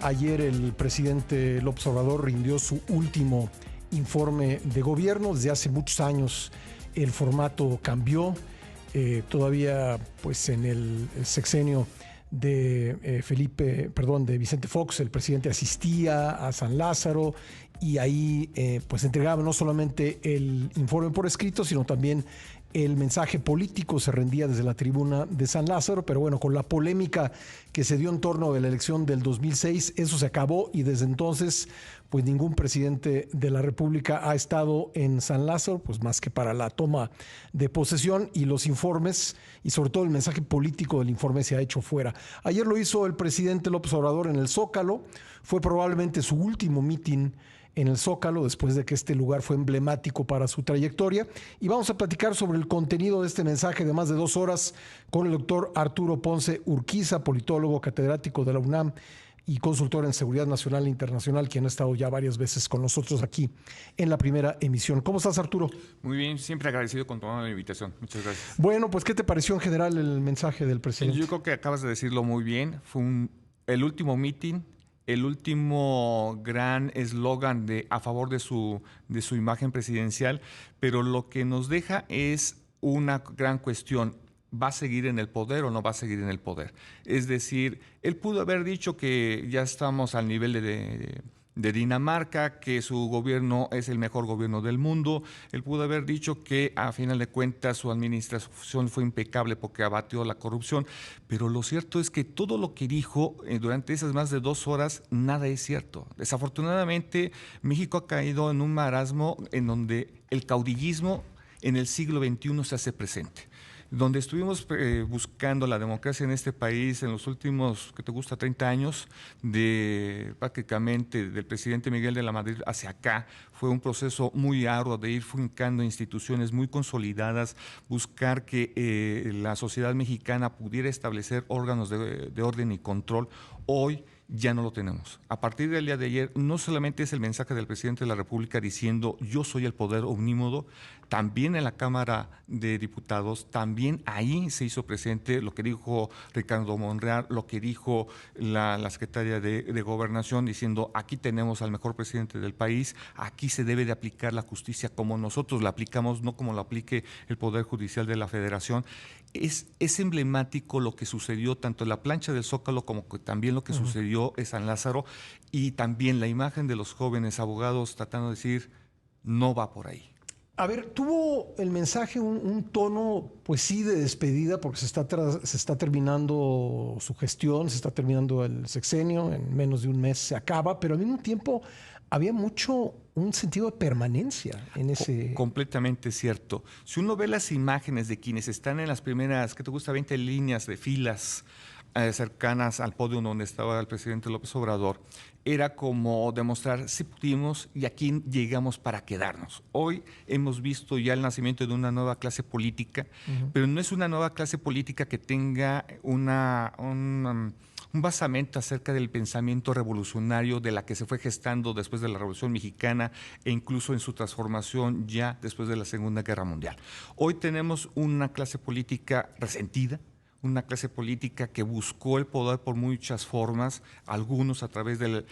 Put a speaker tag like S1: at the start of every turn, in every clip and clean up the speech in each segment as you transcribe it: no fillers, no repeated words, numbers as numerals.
S1: Ayer el presidente López Obrador rindió su último informe de gobierno. Desde hace muchos años el formato cambió. Todavía pues en el sexenio de de Vicente Fox, el presidente asistía a San Lázaro y ahí pues entregaba no solamente el informe por escrito, sino también el mensaje político. Se rendía desde la tribuna de San Lázaro, pero bueno, con la polémica que se dio en torno de la elección del 2006, eso se acabó y desde entonces pues ningún presidente de la República ha estado en San Lázaro, pues más que para la toma de posesión, y los informes y sobre todo el mensaje político del informe se ha hecho fuera. Ayer lo hizo el presidente López Obrador en el Zócalo. Fue probablemente su último mitin en el Zócalo, después de que este lugar fue emblemático para su trayectoria. Y vamos a platicar sobre el contenido de este mensaje de más de 2 horas con el doctor Arturo Ponce Urquiza, politólogo, catedrático de la UNAM y consultor en seguridad nacional e internacional, quien ha estado ya varias veces con nosotros aquí en la primera emisión. ¿Cómo estás, Arturo?
S2: Muy bien, siempre agradecido con toda la invitación. Muchas gracias.
S1: Bueno, pues, ¿qué te pareció en general el mensaje del presidente?
S2: Yo creo que acabas de decirlo muy bien. Fue el último meeting, el último gran eslogan a favor de su imagen presidencial, pero lo que nos deja es una gran cuestión. ¿Va a seguir en el poder o no va a seguir en el poder? Es decir, él pudo haber dicho que ya estamos al nivel de Dinamarca, que su gobierno es el mejor gobierno del mundo. Él pudo haber dicho que a final de cuentas su administración fue impecable porque abatió la corrupción, pero lo cierto es que todo lo que dijo durante esas más de 2 horas, nada es cierto. Desafortunadamente, México ha caído en un marasmo en donde el caudillismo en el siglo XXI se hace presente. Donde estuvimos buscando la democracia en este país en los últimos, ¿qué te gusta?, 30 años, prácticamente del presidente Miguel de la Madrid hacia acá, fue un proceso muy arduo de ir fincando instituciones muy consolidadas, buscar que la sociedad mexicana pudiera establecer órganos de orden y control. Hoy ya no lo tenemos. A partir del día de ayer, no solamente es el mensaje del presidente de la República diciendo yo soy el poder omnímodo, también en la Cámara de Diputados, también ahí se hizo presente lo que dijo Ricardo Monreal, lo que dijo la secretaria de Gobernación, diciendo aquí tenemos al mejor presidente del país, aquí se debe de aplicar la justicia como nosotros la aplicamos, no como lo aplique el Poder Judicial de la Federación. Es emblemático lo que sucedió tanto en la plancha del Zócalo como que también lo que sucedió en San Lázaro, y también la imagen de los jóvenes abogados tratando de decir no va por ahí.
S1: A ver, tuvo el mensaje un tono, pues sí, de despedida, porque se está terminando su gestión, se está terminando el sexenio, en menos de un mes se acaba, pero al mismo tiempo había un sentido de permanencia en ese...
S2: Completamente cierto. Si uno ve las imágenes de quienes están en las primeras, ¿qué te gusta?, 20 líneas de filas cercanas al podio donde estaba el presidente López Obrador, era como demostrar si pudimos y aquí llegamos para quedarnos. Hoy hemos visto ya el nacimiento de una nueva clase política, pero no es una nueva clase política que tenga un basamento acerca del pensamiento revolucionario de la que se fue gestando después de la Revolución Mexicana e incluso en su transformación ya después de la Segunda Guerra Mundial. Hoy tenemos una clase política resentida, una clase política que buscó el poder por muchas formas, algunos a través del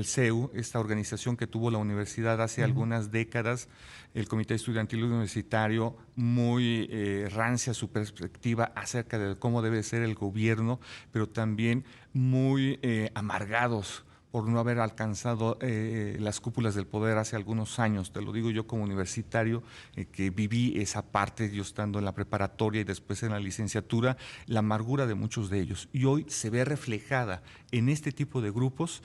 S2: CEU, esta organización que tuvo la universidad hace algunas décadas, el Comité Estudiantil Universitario, muy rancia su perspectiva acerca de cómo debe ser el gobierno, pero también muy amargados por no haber alcanzado las cúpulas del poder hace algunos años. Te lo digo yo como universitario, que viví esa parte, yo estando en la preparatoria y después en la licenciatura, la amargura de muchos de ellos. Y hoy se ve reflejada en este tipo de grupos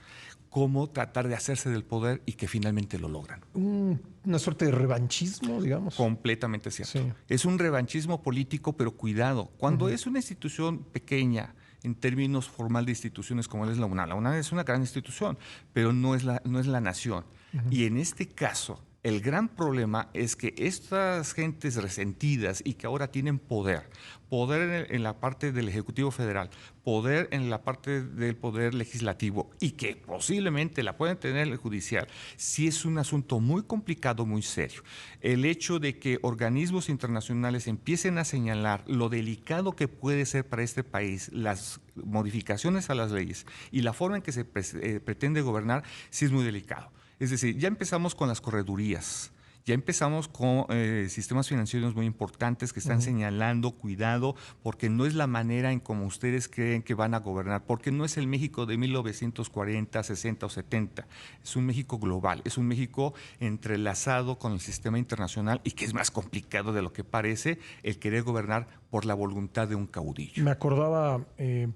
S2: cómo tratar de hacerse del poder y que finalmente lo logran.
S1: Una suerte de revanchismo, digamos.
S2: Completamente cierto.
S1: Sí.
S2: Es un revanchismo político, pero cuidado, cuando es una institución pequeña, en términos formal de instituciones como es la UNAM. La UNAM es una gran institución, pero no es la nación. Y en este caso, El gran problema es que estas gentes resentidas y que ahora tienen poder en la parte del Ejecutivo Federal, poder en la parte del Poder Legislativo y que posiblemente la pueden tener el Judicial, sí es un asunto muy complicado, muy serio. El hecho de que organismos internacionales empiecen a señalar lo delicado que puede ser para este país las modificaciones a las leyes y la forma en que se pretende gobernar, sí es muy delicado. Es decir, ya empezamos con las corredurías. Ya empezamos con sistemas financieros muy importantes que están señalando, cuidado, porque no es la manera en como ustedes creen que van a gobernar, porque no es el México de 1940, 60 o 70. Es un México global, es un México entrelazado con el sistema internacional y que es más complicado de lo que parece el querer gobernar por la voluntad de un caudillo.
S1: Me acordaba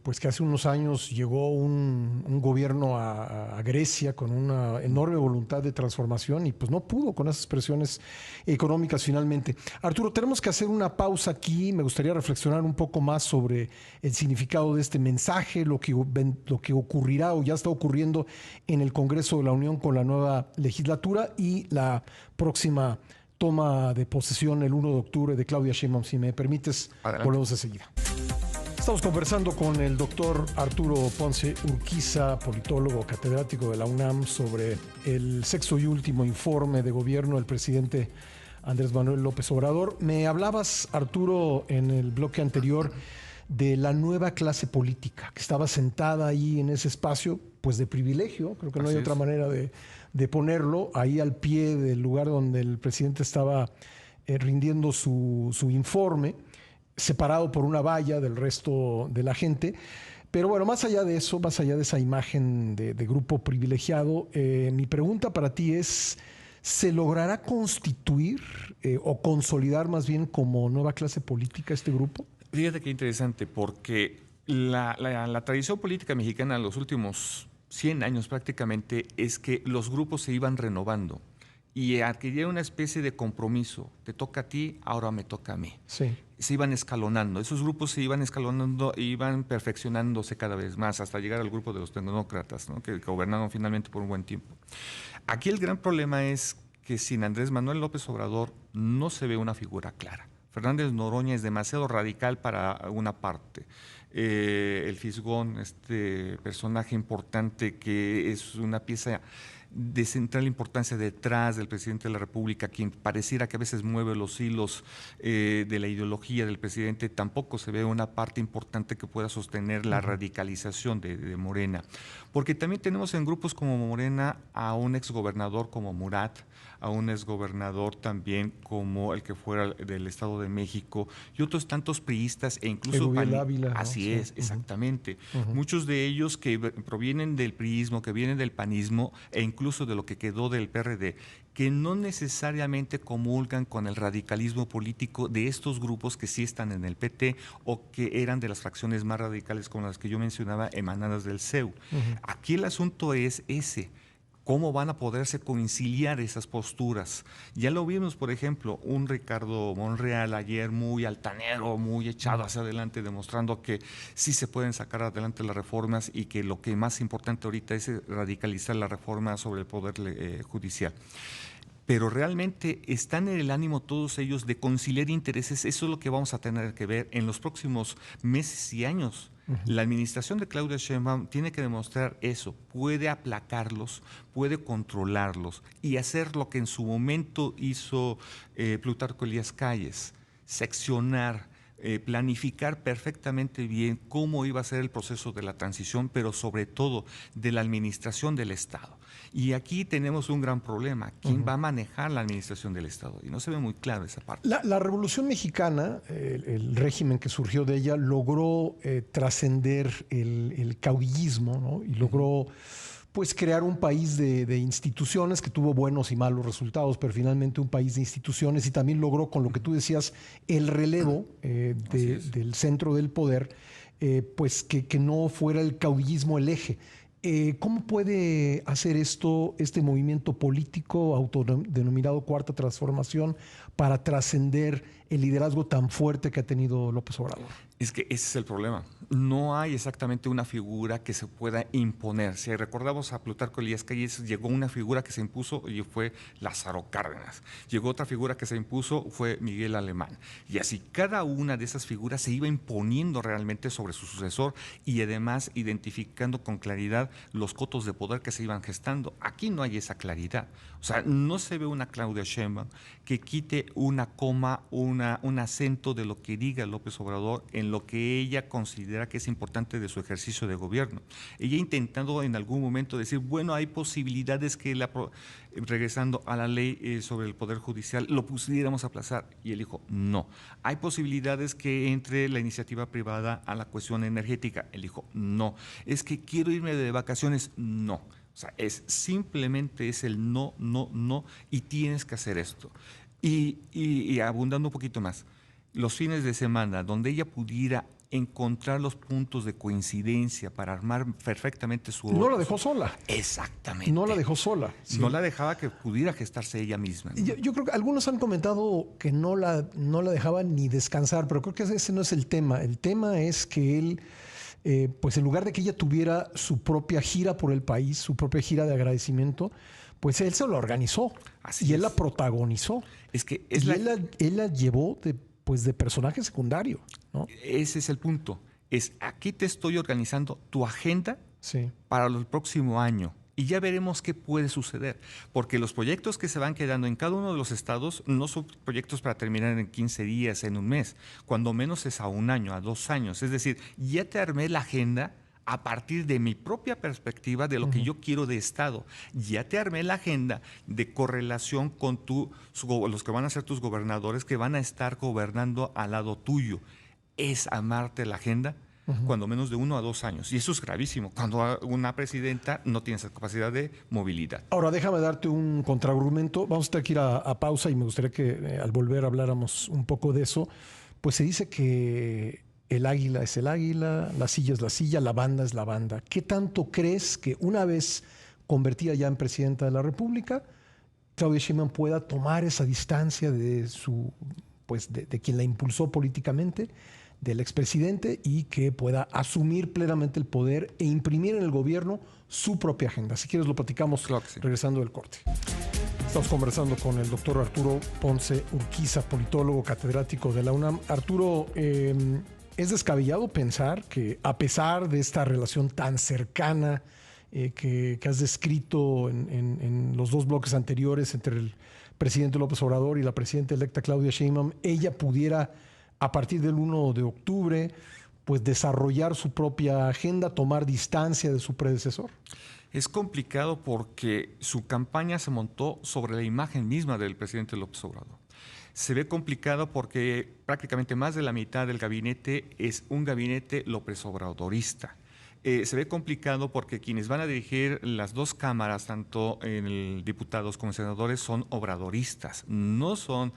S1: pues que hace unos años llegó un gobierno a Grecia con una enorme voluntad de transformación y pues no pudo con esas presiones económicas finalmente. Arturo, tenemos que hacer una pausa aquí. Me gustaría reflexionar un poco más sobre el significado de este mensaje, lo que ocurrirá o ya está ocurriendo en el Congreso de la Unión con la nueva legislatura y la próxima toma de posesión el 1 de octubre de Claudia Sheinbaum. Si me permites,
S2: adelante.
S1: Volvemos enseguida. Estamos conversando con el doctor Arturo Ponce Urquiza, politólogo catedrático de la UNAM, sobre el sexto y último informe de gobierno del presidente Andrés Manuel López Obrador. Me hablabas, Arturo, en el bloque anterior de la nueva clase política que estaba sentada ahí en ese espacio, pues de privilegio, creo que no hay otra manera de ponerlo, ahí al pie del lugar donde el presidente estaba rindiendo su informe, separado por una valla del resto de la gente. Pero bueno, más allá de eso, más allá de esa imagen de grupo privilegiado, mi pregunta para ti es, ¿se logrará constituir o consolidar más bien como nueva clase política este grupo?
S2: Fíjate qué interesante, porque la tradición política mexicana en los últimos 100 años prácticamente es que los grupos se iban renovando y adquirían una especie de compromiso. Te toca a ti, ahora me toca a mí.
S1: Sí.
S2: Se iban escalonando, esos grupos se iban escalonando e iban perfeccionándose cada vez más hasta llegar al grupo de los tecnócratas, ¿no? Que gobernaron finalmente por un buen tiempo. Aquí el gran problema es que sin Andrés Manuel López Obrador no se ve una figura clara. Fernández Noroña es demasiado radical para una parte. El Fisgón, este personaje importante que es una pieza de central importancia detrás del presidente de la República, quien pareciera que a veces mueve los hilos de la ideología del presidente, tampoco se ve una parte importante que pueda sostener la radicalización de Morena. Porque también tenemos en grupos como Morena a un exgobernador como Murat, a un exgobernador también como el que fuera del Estado de México y otros tantos priistas e incluso
S1: Ávila, ¿no?
S2: Así es, exactamente. Muchos de ellos que provienen del priismo, que vienen del panismo e incluso de lo que quedó del PRD, que no necesariamente comulgan con el radicalismo político de estos grupos que sí están en el PT o que eran de las fracciones más radicales como las que yo mencionaba emanadas del CEU. Aquí el asunto es ese. ¿Cómo van a poderse conciliar esas posturas? Ya lo vimos, por ejemplo, un Ricardo Monreal ayer muy altanero, muy echado hacia adelante, demostrando que sí se pueden sacar adelante las reformas y que lo que más importante ahorita es radicalizar la reforma sobre el poder judicial. Pero realmente están en el ánimo todos ellos de conciliar intereses. Eso es lo que vamos a tener que ver en los próximos meses y años. La administración de Claudia Sheinbaum tiene que demostrar eso, puede aplacarlos, puede controlarlos y hacer lo que en su momento hizo Plutarco Elías Calles, seccionar, planificar perfectamente bien cómo iba a ser el proceso de la transición, pero sobre todo de la administración del Estado. Y aquí tenemos un gran problema. ¿Quién va a manejar la administración del Estado? Y no se ve muy claro esa parte.
S1: La Revolución Mexicana, el régimen que surgió de ella, logró trascender el caudillismo, ¿no? Y logró pues crear un país de instituciones que tuvo buenos y malos resultados, pero finalmente un país de instituciones, y también logró, con lo que tú decías, el relevo del centro del poder, pues que no fuera el caudillismo el eje. ¿Cómo puede hacer esto este movimiento político autodenominado Cuarta Transformación para trascender el liderazgo tan fuerte que ha tenido López Obrador?
S2: Es que ese es el problema. No hay exactamente una figura que se pueda imponer. Si recordamos a Plutarco Elías Calles, llegó una figura que se impuso y fue Lázaro Cárdenas. Llegó otra figura que se impuso, fue Miguel Alemán. Y así cada una de esas figuras se iba imponiendo realmente sobre su sucesor y además identificando con claridad los cotos de poder que se iban gestando. Aquí no hay esa claridad. O sea, no se ve una Claudia Sheinbaum que quite una coma, un acento de lo que diga López Obrador en lo que ella considera que es importante de su ejercicio de gobierno. Ella intentando en algún momento decir, bueno, hay posibilidades que regresando a la ley sobre el Poder Judicial, lo pudiéramos aplazar. Y él dijo, no. Hay posibilidades que entre la iniciativa privada a la cuestión energética. Él dijo, no. Es que quiero irme de vacaciones. No. O sea, simplemente es el no, no, no, y tienes que hacer esto. Y abundando un poquito más, los fines de semana donde ella pudiera encontrar los puntos de coincidencia para armar perfectamente su...
S1: No la dejó sola.
S2: Exactamente.
S1: No la dejó sola.
S2: Sí. No la dejaba que pudiera gestarse ella misma, ¿no?
S1: Yo creo que algunos han comentado que no la dejaban ni descansar, pero creo que ese no es el tema. El tema es que él, pues en lugar de que ella tuviera su propia gira por el país, su propia gira de agradecimiento, pues él se lo organizó. Así él la protagonizó.
S2: Es que
S1: él la llevó de personaje secundario, ¿no?
S2: Ese es el punto. Aquí te estoy organizando tu agenda para el próximo año y ya veremos qué puede suceder. Porque los proyectos que se van quedando en cada uno de los estados no son proyectos para terminar en 15 días, en un mes. Cuando menos es a 1 año, a 2 años. Es decir, ya te armé la agenda a partir de mi propia perspectiva de lo que yo quiero de Estado. Ya te armé la agenda de correlación con los que van a ser tus gobernadores, que van a estar gobernando al lado tuyo. Es armarte la agenda cuando menos de 1 a 2 años. Y eso es gravísimo, cuando una presidenta no tiene esa capacidad de movilidad.
S1: Ahora, déjame darte un contraargumento. Vamos a tener que ir a pausa y me gustaría que al volver habláramos un poco de eso. Pues se dice que el águila es el águila, la silla es la silla, la banda es la banda. ¿Qué tanto crees que una vez convertida ya en presidenta de la República, Claudia Sheinbaum pueda tomar esa distancia de de quien la impulsó políticamente, del expresidente, y que pueda asumir plenamente el poder e imprimir en el gobierno su propia agenda? Si quieres lo platicamos regresando del corte. Estamos conversando con el doctor Arturo Ponce Urquiza, politólogo catedrático de la UNAM. Arturo, ¿es descabellado pensar que a pesar de esta relación tan cercana que has descrito en los 2 bloques anteriores entre el presidente López Obrador y la presidenta electa Claudia Sheinbaum, ella pudiera a partir del 1 de octubre pues desarrollar su propia agenda, tomar distancia de su predecesor?
S2: Es complicado porque su campaña se montó sobre la imagen misma del presidente López Obrador. Se ve complicado porque prácticamente más de la mitad del gabinete es un gabinete López Obradorista. Se ve complicado porque quienes van a dirigir las 2 cámaras, tanto en diputados como senadores, son obradoristas, no son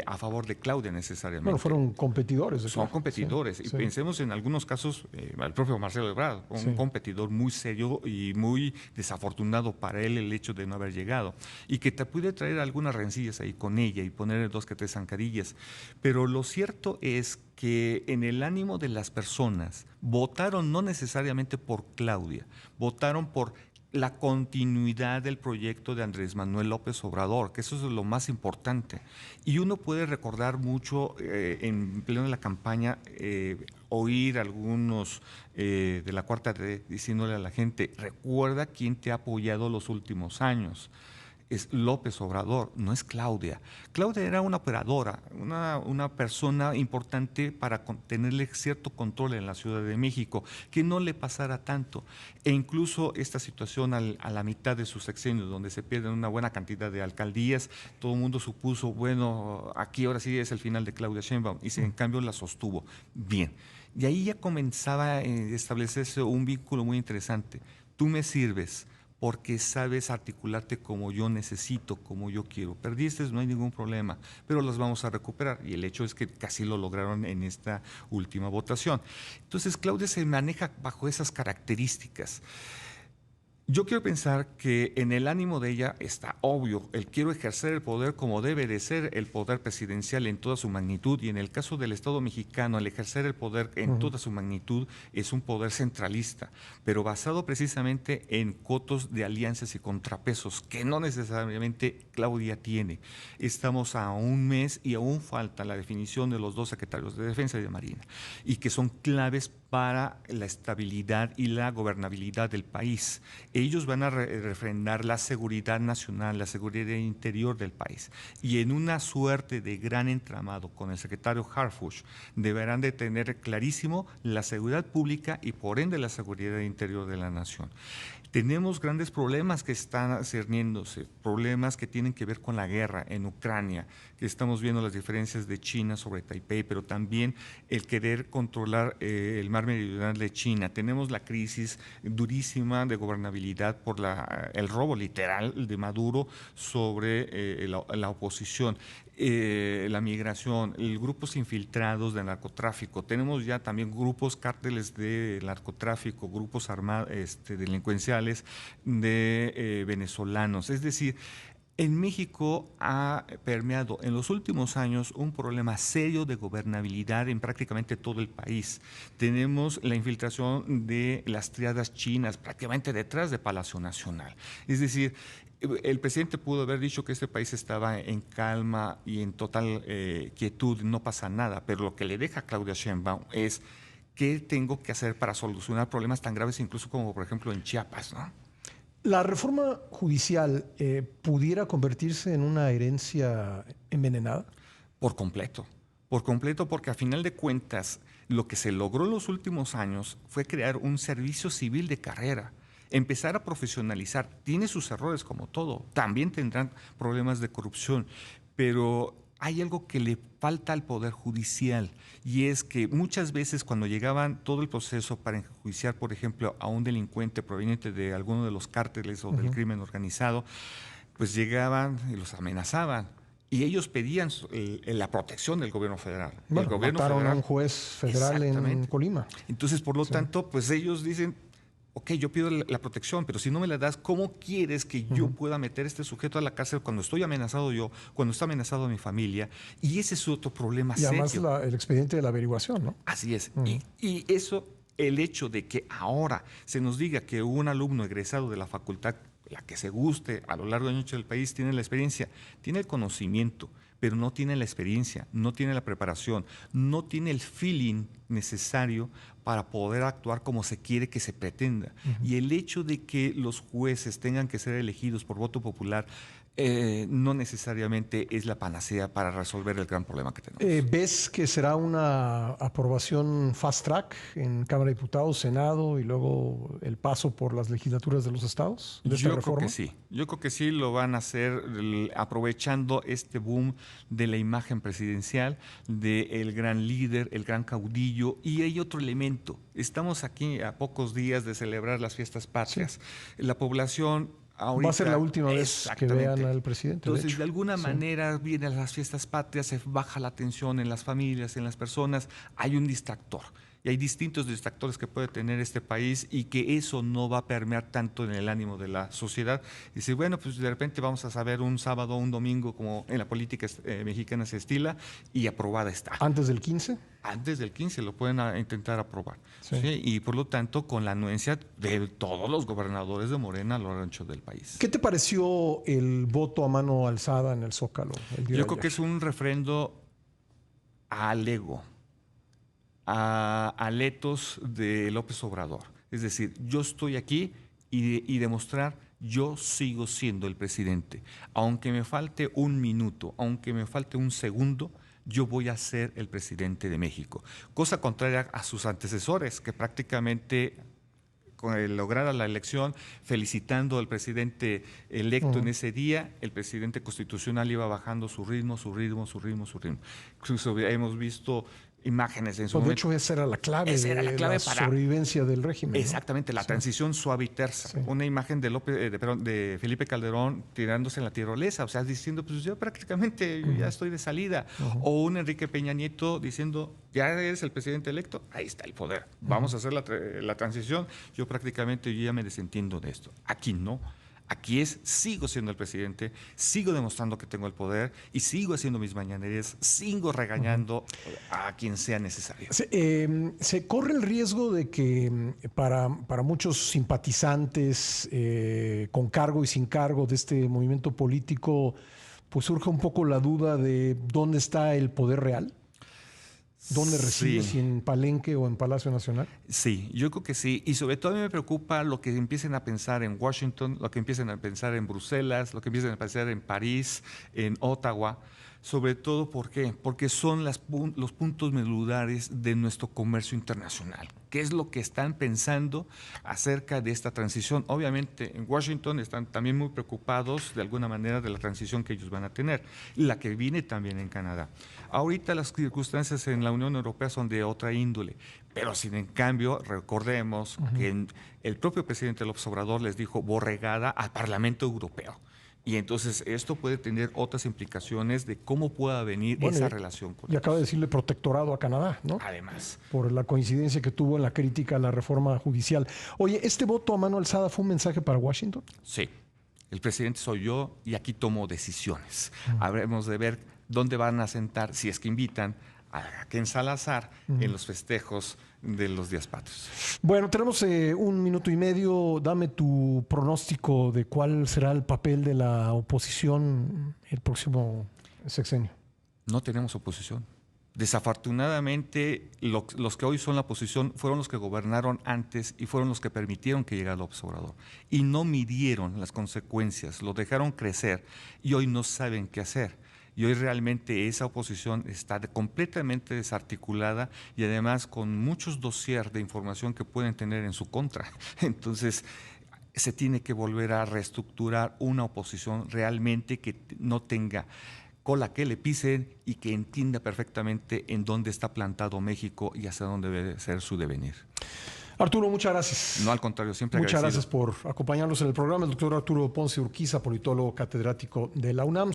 S2: a favor de Claudia necesariamente.
S1: Bueno, fueron competidores.
S2: Son competidores. Y pensemos en algunos casos, el propio Marcelo Ebrard, un competidor muy serio y muy desafortunado para él el hecho de no haber llegado. Y que te puede traer algunas rencillas ahí con ella y ponerle 2 que 3 zancadillas. Pero lo cierto es que en el ánimo de las personas votaron no necesariamente por Claudia, votaron por la continuidad del proyecto de Andrés Manuel López Obrador, que eso es lo más importante. Y uno puede recordar mucho en pleno de la campaña, oír algunos de la 4T diciéndole a la gente, recuerda quién te ha apoyado los últimos años. Es López Obrador, no es Claudia. Claudia era una operadora, una persona importante para tenerle cierto control en la Ciudad de México, que no le pasara tanto. E incluso esta situación a la mitad de su sexenio, donde se pierden una buena cantidad de alcaldías, todo el mundo supuso, bueno, aquí ahora sí es el final de Claudia Sheinbaum, y en cambio la sostuvo. Bien, y ahí ya comenzaba a establecerse un vínculo muy interesante. Tú me sirves porque sabes articularte como yo necesito, como yo quiero. Perdiste, no hay ningún problema, pero las vamos a recuperar. Y el hecho es que casi lo lograron en esta última votación. Entonces, Claudia se maneja bajo esas características. Yo quiero pensar que en el ánimo de ella está obvio, el quiero ejercer el poder como debe de ser el poder presidencial en toda su magnitud, y en el caso del Estado mexicano, el ejercer el poder en toda su magnitud es un poder centralista, pero basado precisamente en cotos de alianzas y contrapesos que no necesariamente Claudia tiene. Estamos a un mes y aún falta la definición de los dos secretarios de Defensa y de Marina, y que son claves para la estabilidad y la gobernabilidad del país. Ellos van a refrendar la seguridad nacional, la seguridad interior del país. Y en una suerte de gran entramado con el secretario Harfuch, deberán de tener clarísimo la seguridad pública y por ende la seguridad interior de la nación. Tenemos grandes problemas que están cerniéndose, problemas que tienen que ver con la guerra en Ucrania, que estamos viendo las diferencias de China sobre Taipei, pero también el querer controlar el mar meridional de China. Tenemos la crisis durísima de gobernabilidad por el robo literal de Maduro sobre la oposición. La migración, grupos infiltrados de narcotráfico. Tenemos ya también grupos cárteles de narcotráfico, grupos armados, delincuenciales de venezolanos. Es decir, en México ha permeado en los últimos años un problema serio de gobernabilidad en prácticamente todo el país. Tenemos la infiltración de las triadas chinas prácticamente detrás de Palacio Nacional. Es decir, el presidente pudo haber dicho que este país estaba en calma y en total quietud, no pasa nada, pero lo que le deja a Claudia Sheinbaum es qué tengo que hacer para solucionar problemas tan graves incluso como por ejemplo en Chiapas, ¿no?
S1: ¿La reforma judicial pudiera convertirse en una herencia envenenada?
S2: Por completo, porque a final de cuentas lo que se logró en los últimos años fue crear un servicio civil de carrera, empezar a profesionalizar. Tiene sus errores como todo, también tendrán problemas de corrupción, pero hay algo que le falta al Poder Judicial, y es que muchas veces cuando llegaban todo el proceso para enjuiciar, por ejemplo, a un delincuente proveniente de alguno de los cárteles o del crimen organizado, pues llegaban y los amenazaban. Y ellos pedían la protección del gobierno federal.
S1: Bueno,
S2: el gobierno
S1: mataron
S2: federal,
S1: a un juez federal en Colima.
S2: Entonces, por lo tanto, pues ellos dicen, ok, yo pido la protección, pero si no me la das, ¿cómo quieres que yo pueda meter a este sujeto a la cárcel cuando estoy amenazado yo, cuando está amenazado mi familia? Y ese es otro problema
S1: Y además
S2: serio.
S1: el expediente de la averiguación, ¿no?
S2: Así es. Y eso, el hecho de que ahora se nos diga que un alumno egresado de la facultad, la que se guste a lo largo de mucho del país, tiene la experiencia, tiene el conocimiento, pero no tiene la experiencia, no tiene la preparación, no tiene el feeling necesario para poder actuar como se quiere que se pretenda. Y el hecho de que los jueces tengan que ser elegidos por voto popular no necesariamente es la panacea para resolver el gran problema que tenemos.
S1: ¿Ves que será una aprobación fast track en Cámara de Diputados, Senado y luego el paso por las legislaturas de los estados de esta reforma?
S2: Creo que sí. Yo creo que sí lo van a hacer aprovechando este boom de la imagen presidencial, del gran líder, el gran caudillo. Y hay otro elemento. Estamos aquí a pocos días de celebrar las fiestas patrias. Sí. La población ahorita,
S1: va a ser la última vez que vean al presidente.
S2: Entonces, de alguna manera, vienen las fiestas patrias, se baja la tensión en las familias, en las personas, hay un distractor. Y hay distintos distractores que puede tener este país y que eso no va a permear tanto en el ánimo de la sociedad. Y si, bueno, pues de repente vamos a saber un sábado o un domingo, como en la política mexicana se estila, y aprobada está.
S1: ¿Antes del 15?
S2: Antes del 15 lo pueden intentar aprobar. Sí. ¿Sí? Y por lo tanto, con la anuencia de todos los gobernadores de Morena a lo ancho del país.
S1: ¿Qué te pareció el voto a mano alzada en el Zócalo el día de
S2: Yo creo que es un refrendo al ego, al ethos de López Obrador. Es decir, yo estoy aquí y demostrar yo sigo siendo el presidente. Aunque me falte un minuto, aunque me falte un segundo, yo voy a ser el presidente de México. Cosa contraria a sus antecesores, que prácticamente lograra la elección felicitando al presidente electo en ese día, el presidente constitucional iba bajando su ritmo. Incluso hemos visto imágenes en su
S1: Pues de
S2: momento.
S1: hecho, esa era la clave
S2: Esa era la clave
S1: la
S2: para
S1: sobrevivencia del régimen, ¿no?
S2: exactamente, la transición suave y tersa.
S1: Sí.
S2: Una imagen de Felipe Calderón tirándose en la tirolesa, o sea, diciendo, pues yo prácticamente yo ya estoy de salida. O un Enrique Peña Nieto diciendo, ya eres el presidente electo, ahí está el poder. Vamos a hacer la transición. Yo prácticamente yo ya me desentiendo de esto. Aquí no. Aquí sigo siendo el presidente, sigo demostrando que tengo el poder y sigo haciendo mis mañanerías, sigo regañando a quien sea necesario.
S1: Se corre el riesgo de que para muchos simpatizantes con cargo y sin cargo de este movimiento político, pues surja un poco la duda de dónde está el poder real. ¿Dónde reside?
S2: Sí.
S1: ¿Si en Palenque o en Palacio Nacional?
S2: Sí, yo creo que sí. Y sobre todo a mí me preocupa lo que empiecen a pensar en Washington, lo que empiecen a pensar en Bruselas, lo que empiecen a pensar en París, en Ottawa. Sobre todo, ¿por qué? Porque son los puntos medulares de nuestro comercio internacional. ¿Qué es lo que están pensando acerca de esta transición? Obviamente, en Washington están también muy preocupados de alguna manera de la transición que ellos van a tener, y la que viene también en Canadá. Ahorita las circunstancias en la Unión Europea son de otra índole, pero sin en cambio, recordemos que el propio presidente López Obrador les dijo borregada al Parlamento Europeo. Y entonces esto puede tener otras implicaciones de cómo pueda venir esa relación con
S1: ellos. Y acaba de decirle protectorado a Canadá, ¿no?
S2: Además.
S1: Por la coincidencia que tuvo en la crítica a la reforma judicial. Oye, ¿este voto a mano alzada fue un mensaje para Washington?
S2: Sí. El presidente soy yo y aquí tomo decisiones. Habremos de ver dónde van a sentar, si es que invitan a Ken Salazar en los festejos de los días patrios.
S1: Bueno, tenemos 1 minuto y medio. Dame tu pronóstico de cuál será el papel de la oposición el próximo sexenio.
S2: No tenemos oposición. Desafortunadamente, los que hoy son la oposición fueron los que gobernaron antes y fueron los que permitieron que llegara López Obrador. Y no midieron las consecuencias, lo dejaron crecer y hoy no saben qué hacer. Y hoy realmente esa oposición está completamente desarticulada y además con muchos dossiers de información que pueden tener en su contra. Entonces, se tiene que volver a reestructurar una oposición realmente que no tenga cola que le pisen y que entienda perfectamente en dónde está plantado México y hacia dónde debe ser su devenir.
S1: Arturo, muchas gracias.
S2: No, al contrario, siempre
S1: muchas
S2: agradecido.
S1: gracias por acompañarnos en el programa. El doctor Arturo Ponce Urquiza, politólogo catedrático de la UNAM.